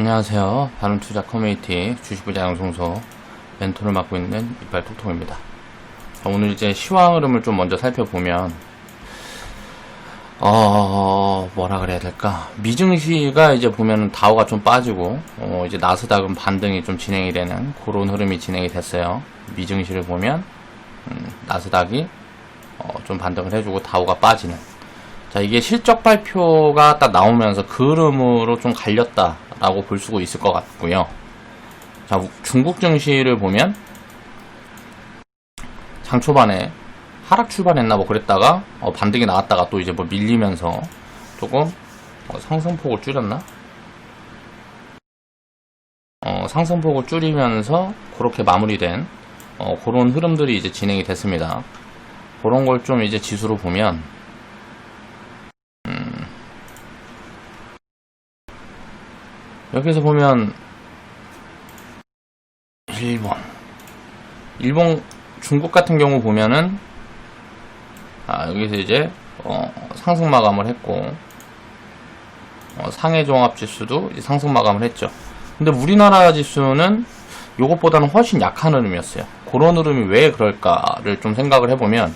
안녕하세요. 다른투자 커뮤니티 주식부자 양성소 멘토를 맡고 있는 이빨톡톡입니다. 오늘 이제 시황 흐름을 좀 먼저 살펴보면 뭐라 그래야 될까? 미증시가 이제 보면은 다우가 좀 빠지고 이제 나스닥은 반등이 좀 진행이 되는 그런 흐름이 진행이 됐어요. 미증시를 보면 나스닥이 좀 반등을 해주고 다우가 빠지는. 자, 이게 실적 발표가 딱 나오면서 그 흐름으로 좀 갈렸다라고 볼 수가 있을 것 같고요. 자, 중국 증시를 보면 장 초반에 하락 출발했나 뭐 그랬다가 반등이 나왔다가 또 이제 뭐 밀리면서 조금 상승폭을 줄였나? 상승폭을 줄이면서 그렇게 마무리된 그런 흐름들이 이제 진행이 됐습니다. 그런 걸 좀 이제 지수로 보면 여기서 보면 일본 중국 같은 경우 보면은 여기서 이제 상승 마감을 했고 상해 종합 지수도 이제 상승 마감을 했죠. 근데 우리나라 지수는 요것보다는 훨씬 약한 흐름이었어요. 그런 흐름이 왜 그럴까를 좀 생각을 해보면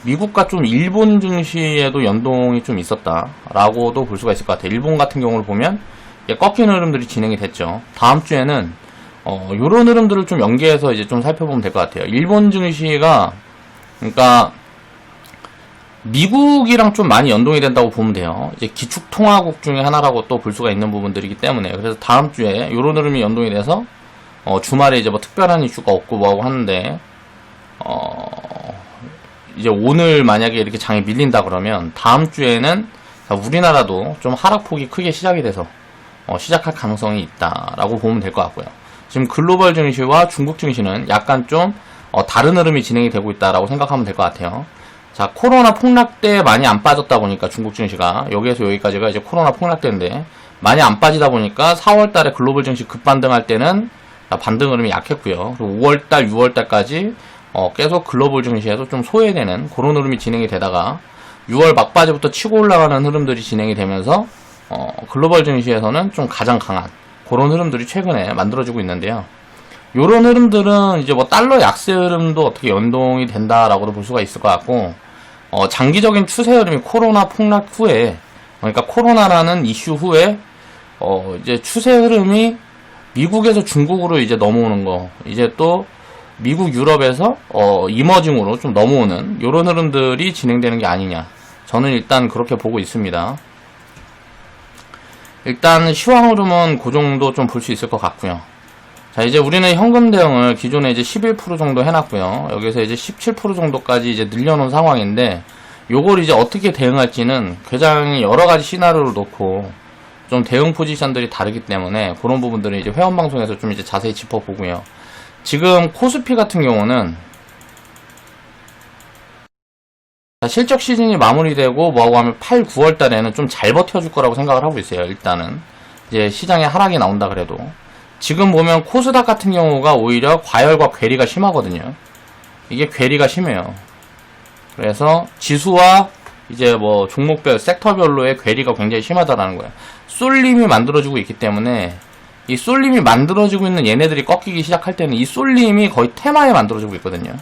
미국과 좀 일본 증시에도 연동이 좀 있었다라고도 볼 수가 있을 것 같아요. 일본 같은 경우를 보면 꺾이는 흐름들이 진행이 됐죠. 다음 주에는 요런 흐름들을 좀 연계해서 이제 좀 살펴보면 될 것 같아요. 일본 증시가 그러니까 미국이랑 좀 많이 연동이 된다고 보면 돼요. 이제 기축통화국 중에 하나라고 또 볼 수가 있는 부분들이기 때문에 그래서 다음 주에 요런 흐름이 연동이 돼서 주말에 이제 뭐 특별한 이슈가 없고 뭐하고 하는데 이제 오늘 만약에 이렇게 장이 밀린다 그러면 다음 주에는 우리나라도 좀 하락폭이 크게 시작이 돼서 시작할 가능성이 있다라고 보면 될 것 같고요. 지금 글로벌 증시와 중국 증시는 약간 좀 다른 흐름이 진행이 되고 있다라고 생각하면 될 것 같아요. 자, 코로나 폭락 때 많이 안 빠졌다 보니까 중국 증시가 여기에서 여기까지가 이제 코로나 폭락 때인데 많이 안 빠지다 보니까 4월 달에 글로벌 증시 급반등할 때는 반등 흐름이 약했고요. 그리고 5월 달, 6월 달까지 계속 글로벌 증시에서 좀 소외되는 그런 흐름이 진행이 되다가 6월 막바지부터 치고 올라가는 흐름들이 진행이 되면서 글로벌 증시에서는 좀 가장 강한 그런 흐름들이 최근에 만들어지고 있는데요. 요런 흐름들은 이제 뭐 달러 약세 흐름도 어떻게 연동이 된다라고도 볼 수가 있을 것 같고, 장기적인 추세 흐름이 코로나 폭락 후에, 그러니까 코로나라는 이슈 후에, 이제 추세 흐름이 미국에서 중국으로 이제 넘어오는 거, 이제 또 미국 유럽에서, 이머징으로 좀 넘어오는 요런 흐름들이 진행되는 게 아니냐. 저는 일단 그렇게 보고 있습니다. 일단 시황 흐름은 그 정도 좀 볼 수 있을 것 같고요. 자, 이제 우리는 현금 대응을 기존에 이제 11% 정도 해놨고요. 여기서 이제 17% 정도까지 이제 늘려놓은 상황인데, 요걸 이제 어떻게 대응할지는 굉장히 여러 가지 시나리오를 놓고 좀 대응 포지션들이 다르기 때문에 그런 부분들은 이제 회원 방송에서 좀 이제 자세히 짚어보고요. 지금 코스피 같은 경우는 실적 시즌이 마무리되고 뭐하고 하면 8, 9월 달에는 좀 잘 버텨줄 거라고 생각을 하고 있어요. 일단은 이제 시장에 하락이 나온다 그래도 지금 보면 코스닥 같은 경우가 오히려 과열과 괴리가 심하거든요. 이게 괴리가 심해요. 그래서 지수와 이제 뭐 종목별 섹터별로의 괴리가 굉장히 심하다라는 거예요. 쏠림이 만들어지고 있기 때문에 이 쏠림이 만들어지고 있는 얘네들이 꺾이기 시작할 때는 이 쏠림이 거의 테마에 만들어지고 있거든요.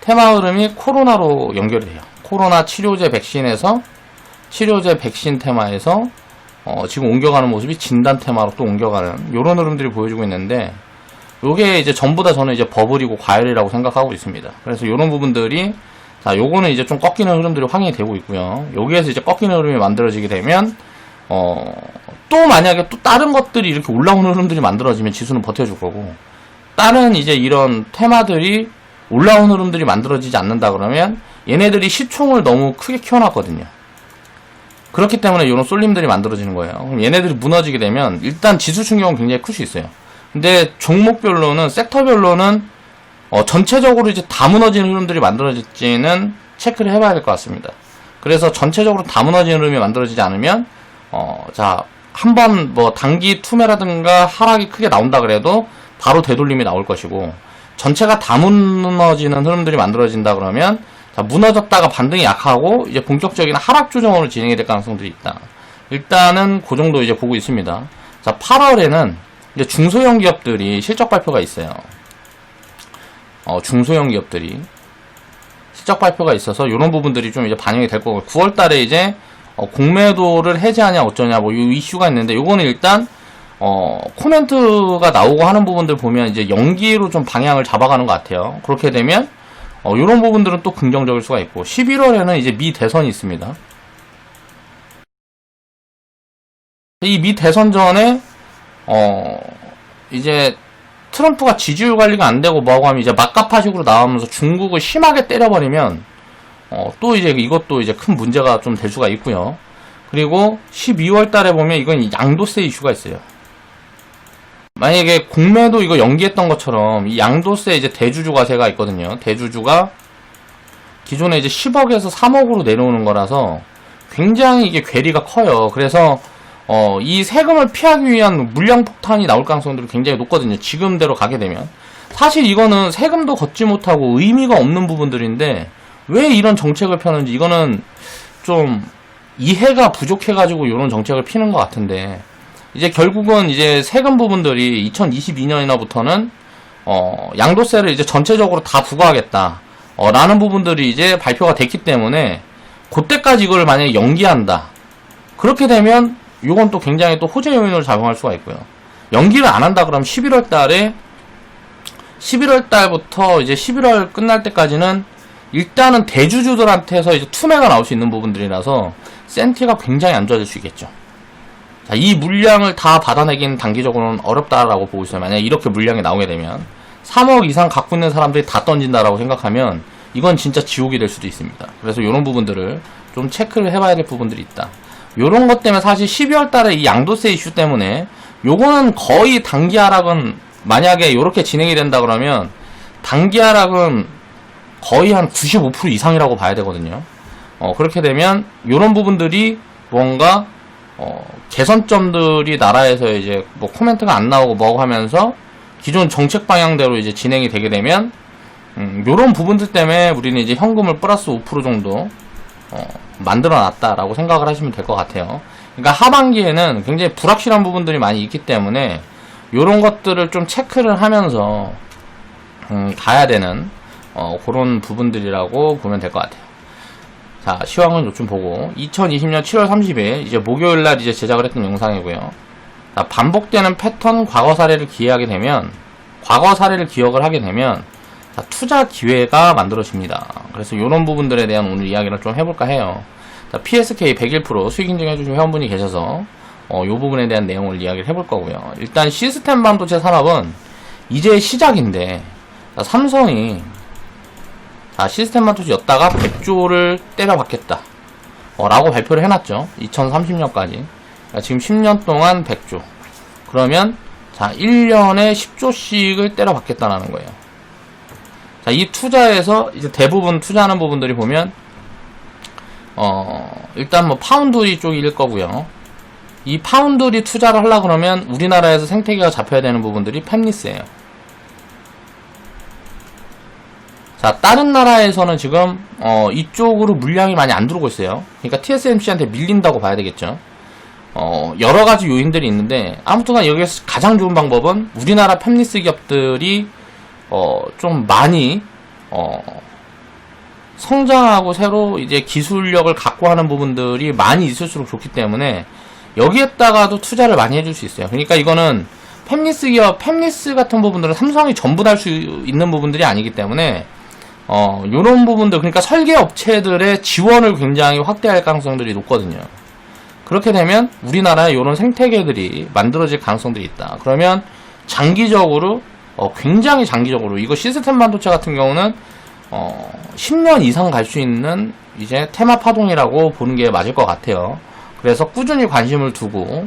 테마 흐름이 코로나로 연결이 돼요. 코로나 치료제 백신에서 치료제 백신 테마에서 지금 옮겨가는 모습이 진단 테마로 또 옮겨가는 요런 흐름들이 보여주고 있는데 요게 이제 전부 다 저는 이제 버블이고 과열이라고 생각하고 있습니다. 그래서 요런 부분들이 자, 요거는 이제 좀 꺾이는 흐름들이 확인이 되고 있고요. 여기에서 이제 꺾이는 흐름이 만들어지게 되면 또 만약에 또 다른 것들이 이렇게 올라오는 흐름들이 만들어지면 지수는 버텨줄 거고 다른 이제 이런 테마들이 올라오는 흐름들이 만들어지지 않는다 그러면 얘네들이 시총을 너무 크게 키워놨거든요. 그렇기 때문에 이런 쏠림들이 만들어지는 거예요. 그럼 얘네들이 무너지게 되면 일단 지수 충격은 굉장히 클 수 있어요. 근데 종목별로는 섹터별로는 전체적으로 이제 다 무너지는 흐름들이 만들어질지는 체크를 해봐야 될 것 같습니다. 그래서 전체적으로 다 무너지는 흐름이 만들어지지 않으면 자, 한번 뭐 단기 투매라든가 하락이 크게 나온다 그래도 바로 되돌림이 나올 것이고 전체가 다 무너지는 흐름들이 만들어진다 그러면 자, 무너졌다가 반등이 약하고 이제 본격적인 하락 조정으로 진행이 될 가능성들이 있다. 일단은 그 정도 이제 보고 있습니다. 자, 8월에는 이제 중소형 기업들이 실적 발표가 있어요. 중소형 기업들이 실적 발표가 있어서 이런 부분들이 좀 이제 반영이 될 거고, 9월 달에 이제 공매도를 해제하냐 어쩌냐 뭐 이 이슈가 있는데, 요거는 일단 코멘트가 나오고 하는 부분들 보면 이제 연기로 좀 방향을 잡아가는 것 같아요. 그렇게 되면 이런 부분들은 또 긍정적일 수가 있고, 11월에는 이제 미 대선이 있습니다. 이 미 대선 전에 이제 트럼프가 지지율 관리가 안 되고 뭐하고 하면 이제 막가파식으로 나오면서 중국을 심하게 때려버리면 또 이제 이것도 이제 큰 문제가 좀 될 수가 있고요. 그리고 12월 달에 보면 이건 양도세 이슈가 있어요. 만약에 공매도 이거 연기했던 것처럼 이 양도세 이제 대주주 과세가 있거든요. 대주주가 기존에 이제 10억에서 3억으로 내려오는 거라서 굉장히 이게 괴리가 커요. 그래서 이 세금을 피하기 위한 물량 폭탄이 나올 가능성들이 굉장히 높거든요. 지금대로 가게 되면. 사실 이거는 세금도 걷지 못하고 의미가 없는 부분들인데 왜 이런 정책을 펴는지, 이거는 좀 이해가 부족해가지고 이런 정책을 피는 것 같은데, 이제 결국은 이제 세금 부분들이 2022년이나부터는 양도세를 이제 전체적으로 다 부과하겠다 라는 부분들이 이제 발표가 됐기 때문에, 그때까지 이걸 만약에 연기한다, 그렇게 되면 이건 또 굉장히 또 호재 요인으로 작용할 수가 있고요. 연기를 안 한다 그러면 11월 달부터 이제 11월 끝날 때까지는 일단은 대주주들한테서 이제 투매가 나올 수 있는 부분들이라서 센티가 굉장히 안 좋아질 수 있겠죠. 자, 이 물량을 다 받아내긴 단기적으로는 어렵다라고 보고 있어요. 만약에 이렇게 물량이 나오게 되면 3억 이상 갖고 있는 사람들이 다 던진다라고 생각하면 이건 진짜 지옥이 될 수도 있습니다. 그래서 이런 부분들을 좀 체크를 해봐야 될 부분들이 있다. 요런 것 때문에 사실 12월 달에 이 양도세 이슈 때문에 요거는 거의 단기 하락은, 만약에 요렇게 진행이 된다 그러면 단기 하락은 거의 한 95% 이상이라고 봐야 되거든요. 그렇게 되면 요런 부분들이 뭔가 개선점들이 나라에서 이제 뭐 코멘트가 안 나오고 뭐고 하면서 기존 정책 방향대로 이제 진행이 되게 되면 요런 부분들 때문에 우리는 이제 현금을 플러스 5% 정도 만들어 놨다라고 생각을 하시면 될 것 같아요. 그러니까 하반기에는 굉장히 불확실한 부분들이 많이 있기 때문에 요런 것들을 좀 체크를 하면서 가야 되는 그런 부분들이라고 보면 될 것 같아요. 자, 시황은 요즘 보고 2020년 7월 30일 이제 목요일날 이제 제작을 했던 영상이고요. 자, 반복되는 패턴 과거 사례를 기억을 하게 되면 자, 투자 기회가 만들어집니다. 그래서 이런 부분들에 대한 오늘 이야기를 좀 해볼까 해요. 자, PSK 101% 수익 인증해주신 회원분이 계셔서 이 부분에 대한 내용을 이야기를 해볼 거고요. 일단 시스템 반도체 산업은 이제 시작인데, 자, 삼성이 시스템 반도체였다가 100조를 때려박겠다 라고 발표를 해놨죠. 2030년까지. 지금 10년 동안 100조. 그러면 자, 1년에 10조씩을 때려박겠다라는 거예요. 자, 이 투자에서 이제 대부분 투자하는 부분들이 보면 일단 뭐 파운드리 쪽일 거고요. 이 파운드리 투자를 하려 그러면 우리나라에서 생태계가 잡혀야 되는 부분들이 팹리스예요. 자, 다른 나라에서는 지금 이쪽으로 물량이 많이 안 들어오고 있어요. 그러니까 TSMC한테 밀린다고 봐야 되겠죠. 여러 가지 요인들이 있는데, 아무튼 여기에서 가장 좋은 방법은 우리나라 팹리스 기업들이 좀 많이 성장하고 새로 이제 기술력을 갖고 하는 부분들이 많이 있을수록 좋기 때문에 여기에다가도 투자를 많이 해줄 수 있어요. 그러니까 이거는 팹리스 기업, 팹리스 같은 부분들은 삼성이 전부 다 할 수 있는 부분들이 아니기 때문에 요런 부분들, 그러니까 설계 업체들의 지원을 굉장히 확대할 가능성들이 높거든요. 그렇게 되면 우리나라에 요런 생태계들이 만들어질 가능성들이 있다. 그러면 장기적으로 굉장히 장기적으로 이거 시스템 반도체 같은 경우는 10년 이상 갈 수 있는 이제 테마 파동이라고 보는 게 맞을 것 같아요. 그래서 꾸준히 관심을 두고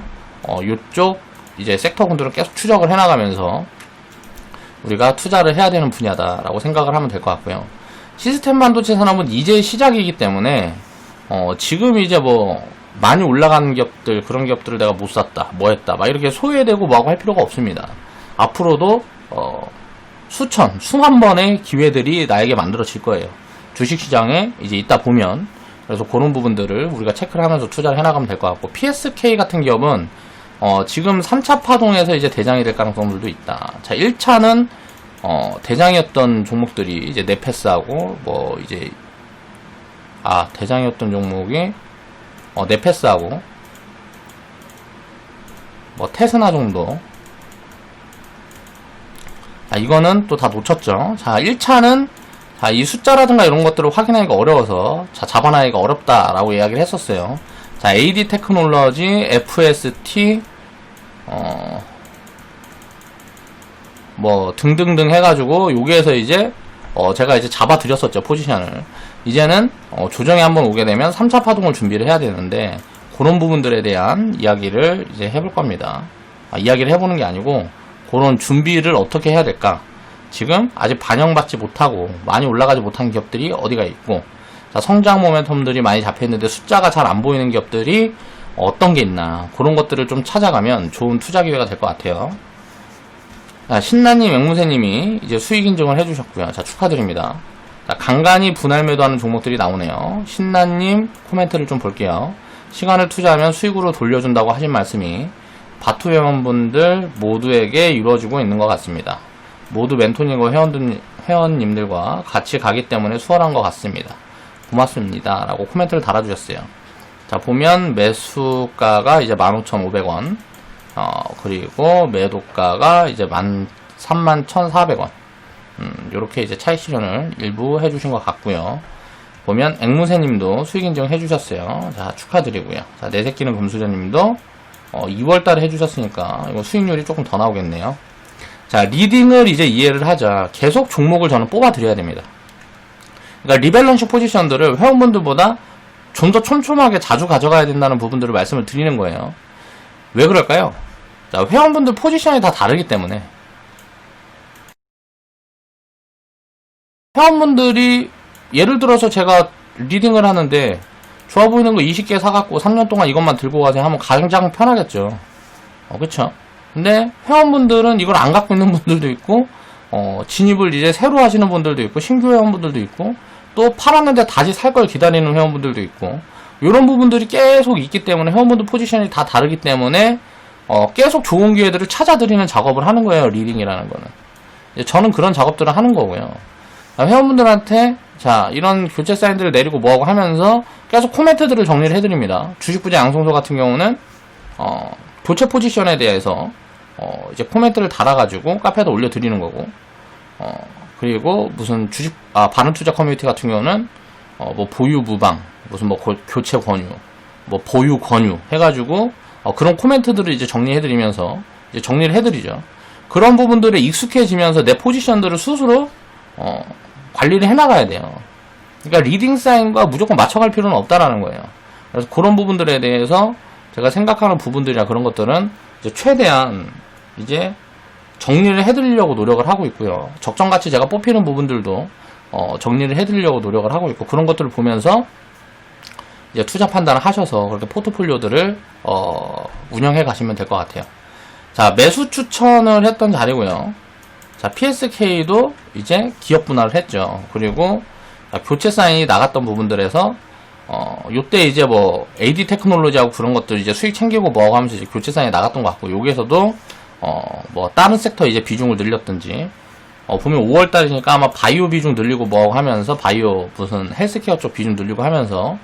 요쪽 이제 섹터군들을 계속 추적을 해나가면서 우리가 투자를 해야 되는 분야다라고 생각을 하면 될 것 같고요. 시스템 반도체 산업은 이제 시작이기 때문에 지금 이제 뭐 많이 올라가는 기업들, 그런 기업들을 내가 못 샀다, 뭐 했다, 막 이렇게 소외되고 뭐하고 할 필요가 없습니다. 앞으로도 수만 번의 기회들이 나에게 만들어질 거예요. 주식시장에 이제 있다 보면. 그래서 그런 부분들을 우리가 체크를 하면서 투자를 해나가면 될 것 같고, PSK 같은 기업은 지금 3차 파동에서 이제 대장이 될 가능성들도 있다. 자, 1차는 대장이었던 종목들이 이제 네페스하고 이제 대장이었던 종목이 네페스하고 테스나 정도. 이거는 또 다 놓쳤죠. 자, 1차는 이 숫자라든가 이런 것들을 확인하기가 어려워서 잡아나기가 어렵다라고 이야기를 했었어요. 자, AD 테크놀로지, FST, 등등등 해가지고, 여기에서 이제, 제가 이제 잡아드렸었죠, 포지션을. 이제는, 조정이 한번 오게 되면 3차 파동을 준비를 해야 되는데, 그런 부분들에 대한 이야기를 이제 해볼 겁니다. 이야기를 해보는 게 아니고, 그런 준비를 어떻게 해야 될까? 지금 아직 반영받지 못하고, 많이 올라가지 못한 기업들이 어디가 있고, 자, 성장 모멘텀들이 많이 잡혀있는데 숫자가 잘 안 보이는 기업들이 어떤 게 있나, 그런 것들을 좀 찾아가면 좋은 투자 기회가 될 것 같아요. 자, 신나님, 앵무새님이 이제 수익 인증을 해주셨고요. 자, 축하드립니다. 자, 간간히 분할 매도하는 종목들이 나오네요. 신나님 코멘트를 좀 볼게요. 시간을 투자하면 수익으로 돌려준다고 하신 말씀이 바투 회원분들 모두에게 이루어지고 있는 것 같습니다. 모두 멘토님과 회원님들과 같이 가기 때문에 수월한 것 같습니다. 고맙습니다. 라고 코멘트를 달아주셨어요. 자, 보면 매수가가 이제 15,500원, 그리고 매도가가 이제 31,400원. 요렇게 이제 차익 실현을 일부 해주신 것 같고요. 보면 앵무새님도 수익 인증 해주셨어요. 자, 축하드리고요. 자, 내새끼는 금수저님도 2월달에 해주셨으니까 이거 수익률이 조금 더 나오겠네요. 자, 리딩을 이제 이해를 하자. 계속 종목을 저는 뽑아드려야 됩니다. 그러니까 리밸런싱 포지션들을 회원분들보다 좀 더 촘촘하게 자주 가져가야 된다는 부분들을 말씀을 드리는 거예요. 왜 그럴까요? 자, 회원분들 포지션이 다 다르기 때문에. 회원분들이 예를 들어서 제가 리딩을 하는데 좋아 보이는 거 20개 사갖고 3년 동안 이것만 들고 가세요 하면 가장 편하겠죠. 그쵸? 근데 회원분들은 이걸 안 갖고 있는 분들도 있고, 진입을 이제 새로 하시는 분들도 있고, 신규 회원분들도 있고, 또 팔았는데 다시 살 걸 기다리는 회원분들도 있고, 이런 부분들이 계속 있기 때문에 회원분들 포지션이 다 다르기 때문에 계속 좋은 기회들을 찾아드리는 작업을 하는 거예요. 리딩이라는 거는. 저는 그런 작업들을 하는 거고요. 회원분들한테 자, 이런 교체 사인들을 내리고 뭐하고 하면서 계속 코멘트들을 정리를 해드립니다. 주식부자 양성소 같은 경우는 교체 포지션에 대해서 이제 코멘트를 달아가지고 카페에다 올려드리는 거고, 그리고 무슨 바른 투자 커뮤니티 같은 경우는 보유 무방, 무슨 교체 권유, 보유 권유 해가지고 그런 코멘트들을 이제 정리해드리면서 이제 정리를 해드리죠. 그런 부분들에 익숙해지면서 내 포지션들을 스스로 관리를 해나가야 돼요. 그러니까 리딩 사인과 무조건 맞춰갈 필요는 없다라는 거예요. 그래서 그런 부분들에 대해서 제가 생각하는 부분들이나 그런 것들은 이제 최대한 이제 정리를 해드리려고 노력을 하고 있고요. 적정같이 제가 뽑히는 부분들도 정리를 해드리려고 노력을 하고 있고, 그런 것들을 보면서 이제 투자 판단을 하셔서 그렇게 포트폴리오들을 운영해 가시면 될 것 같아요. 자, 매수 추천을 했던 자리고요. 자, PSK도 이제 기업 분할을 했죠. 그리고 교체 사인이 나갔던 부분들에서 요때 이제 AD 테크놀로지하고 그런 것들 이제 수익 챙기고 뭐하고 하면서 이제 교체 사인이 나갔던 것 같고, 여기에서도 다른 sek터 이제 비중을 늘렸든지, 보면 5월달이니까 아마 바이오 비중 늘리고 뭐하고 하면서 바이오 무슨 헬스케어 쪽 비중 늘리고 하면서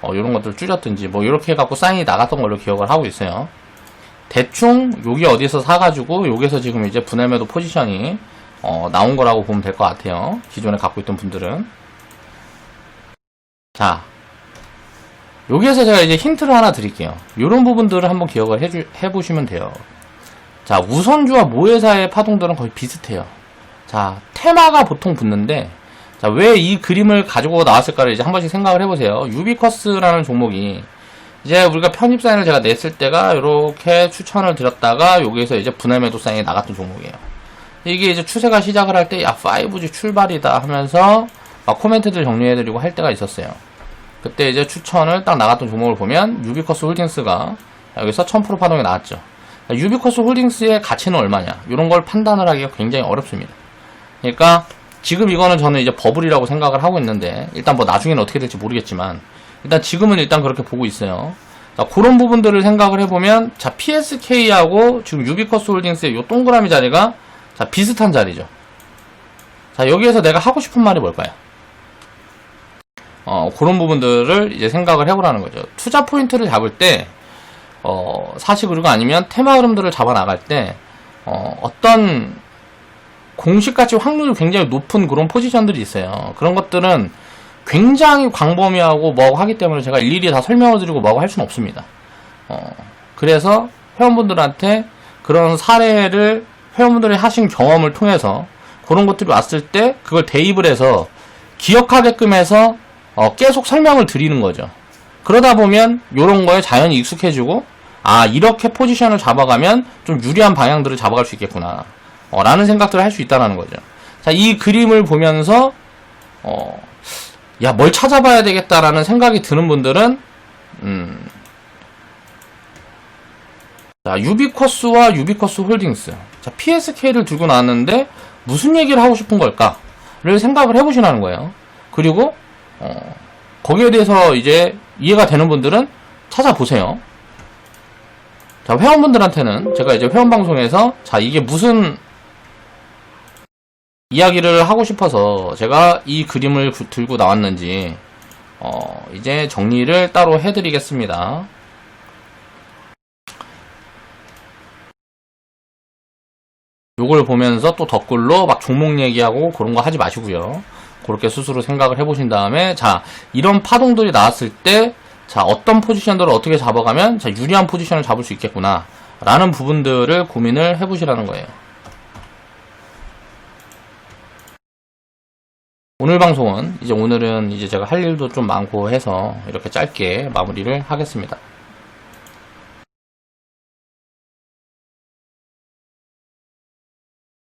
요런 것들 줄였든지 요렇게 해갖고 사인이 나갔던 걸로 기억을 하고 있어요. 대충 여기 어디서 사가지고 여기서 지금 이제 분할 매도 포지션이 나온 거라고 보면 될 것 같아요. 기존에 갖고 있던 분들은. 자, 여기에서 제가 이제 힌트를 하나 드릴게요. 요런 부분들을 한번 기억을 해보시면 돼요. 자, 우선주와 모회사의 파동들은 거의 비슷해요. 자, 테마가 보통 붙는데, 자, 왜 이 그림을 가지고 나왔을까를 이제 한 번씩 생각을 해보세요. 유비커스라는 종목이 이제 우리가 편입 사인을 제가 냈을 때가 이렇게 추천을 드렸다가 여기에서 이제 분할 매도 사인이 나갔던 종목이에요. 이게 이제 추세가 시작을 할 때 야 5G 출발이다 하면서 막 코멘트들 정리해드리고 할 때가 있었어요. 그때 이제 추천을 딱 나갔던 종목을 보면 유비커스 홀딩스가 여기서 1000% 파동이 나왔죠. 유비커스 홀딩스의 가치는 얼마냐, 이런 걸 판단을 하기가 굉장히 어렵습니다. 그러니까 지금 이거는 저는 이제 버블이라고 생각을 하고 있는데, 일단 나중에는 어떻게 될지 모르겠지만 일단 지금은 일단 그렇게 보고 있어요. 자, 그런 부분들을 생각을 해보면, 자, PSK하고 지금 유비커스 홀딩스의 요 동그라미 자리가, 자, 비슷한 자리죠. 자, 여기에서 내가 하고 싶은 말이 뭘까요? 그런 부분들을 이제 생각을 해보라는 거죠. 투자 포인트를 잡을 때, 사실 그리고 아니면 테마 흐름들을 잡아 나갈 때, 어떤 공식가치 확률이 굉장히 높은 그런 포지션들이 있어요. 그런 것들은 굉장히 광범위하고 뭐하고 하기 때문에 제가 일일이 다 설명을 드리고 뭐하고 할 수는 없습니다. 그래서 회원분들한테 그런 사례를 회원분들이 하신 경험을 통해서 그런 것들이 왔을 때 그걸 대입을 해서 기억하게끔 해서 계속 설명을 드리는 거죠. 그러다 보면 이런 거에 자연히 익숙해지고 아, 이렇게 포지션을 잡아가면 좀 유리한 방향들을 잡아갈 수 있겠구나 라는 생각들을 할 수 있다는 거죠. 자, 이 그림을 보면서 야, 뭘 찾아봐야 되겠다라는 생각이 드는 분들은 자, 유비쿼스와 유비쿼스 홀딩스, 자, PSK를 들고 나왔는데 무슨 얘기를 하고 싶은 걸까를 생각을 해보시라는 거예요. 그리고 거기에 대해서 이제 이해가 되는 분들은 찾아보세요. 자, 회원분들한테는 제가 이제 회원방송에서 자, 이게 무슨 이야기를 하고 싶어서 제가 이 그림을 들고 나왔는지 이제 정리를 따로 해드리겠습니다. 요걸 보면서 또 덧글로 막 종목 얘기하고 그런 거 하지 마시고요. 그렇게 스스로 생각을 해보신 다음에 자, 이런 파동들이 나왔을 때 자, 어떤 포지션들을 어떻게 잡아가면 자, 유리한 포지션을 잡을 수 있겠구나 라는 부분들을 고민을 해보시라는 거예요. 오늘 방송은 오늘은 이제 제가 할 일도 좀 많고 해서 이렇게 짧게 마무리를 하겠습니다.